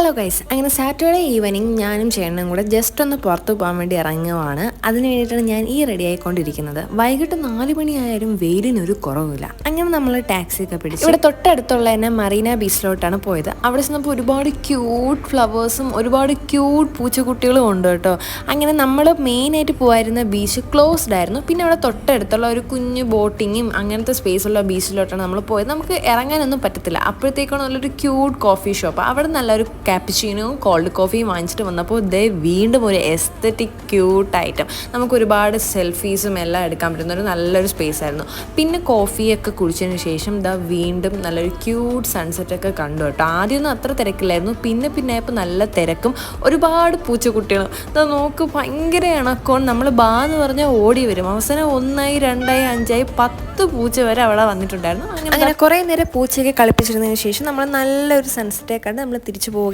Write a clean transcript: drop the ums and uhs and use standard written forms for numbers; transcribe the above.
Hello guys, അങ്ങനെ Saturday evening ഞാനും ചേട്ടനും കൂടെ ജസ്റ്റ് ഒന്ന് പുറത്ത് പോകാൻ വേണ്ടി ഇറങ്ങുവാണ്. അതിന് വേണ്ടിയിട്ടാണ് ഞാൻ റെഡി ആയിക്കൊണ്ടിരിക്കുന്നത്. വൈകിട്ട് 4 മണിയായാലും വെയിലിനൊരു കുറവില്ല. അങ്ങനെ നമ്മൾ ടാക്സിയൊക്കെ പിടിച്ച് ഇവിടെ തൊട്ടടുത്തുള്ള തന്നെ മറീന ബീച്ചിലോട്ടാണ് പോയത്. അവിടെ ചെന്നപ്പോൾ ഒരുപാട് ക്യൂട്ട് ഫ്ലവേഴ്സും ഒരുപാട് ക്യൂട്ട് പൂച്ചക്കുട്ടികളും ഉണ്ട് കേട്ടോ. അങ്ങനെ നമ്മൾ മെയിനായിട്ട് പോകാതിരുന്ന ബീച്ച് ക്ലോസ്ഡ് ആയിരുന്നു. പിന്നെ അവിടെ തൊട്ടടുത്തുള്ള ഒരു കുഞ്ഞു ബോട്ടിങ്ങും അങ്ങനത്തെ സ്പേസുള്ള ബീച്ചിലോട്ടാണ് നമ്മൾ പോയത്. നമുക്ക് ഇറങ്ങാനൊന്നും പറ്റത്തില്ല. അപ്പോഴത്തേക്കാണ് നല്ലൊരു ക്യൂട്ട് കോഫി ഷോപ്പ്. അവിടെ നല്ലൊരു കാപ്പിച്ചീനോ കോൾഡ് കോഫിയും വാങ്ങിച്ചിട്ട് വന്നപ്പോൾ വീണ്ടും ഒരു എസ്തറ്റിക് ക്യൂട്ട് ഐറ്റം. നമുക്ക് ഒരുപാട് സെൽഫീസും എല്ലാം എടുക്കാൻ പറ്റുന്ന ഒരു നല്ലൊരു സ്പേസ് ആയിരുന്നു. പിന്നെ കോഫിയൊക്കെ കുടിച്ചതിന് ശേഷം വീണ്ടും നല്ലൊരു ക്യൂട്ട് സൺസെറ്റൊക്കെ കണ്ടു കേട്ടോ. ആദ്യമൊന്നും അത്ര തിരക്കില്ലായിരുന്നു. പിന്നെ ആയപ്പോൾ നല്ല തിരക്കും ഒരുപാട് പൂച്ചക്കുട്ടികളും. നോക്ക് ഭയങ്കര ഇണക്കവും. നമ്മൾ എന്ന് പറഞ്ഞാൽ ഓടി വരും. അവസാനം 1, 2, 5, 10 പൂച്ച വരെ അവിടെ വന്നിട്ടുണ്ടായിരുന്നു. അങ്ങനെ കുറേ നേരം പൂച്ചയൊക്കെ കളിപ്പിച്ചിരുന്നതിന് ശേഷം നമ്മൾ നല്ലൊരു സൺസെറ്റൊക്കെ കണ്ട് നമ്മൾ തിരിച്ചു പോവുകയാണ്.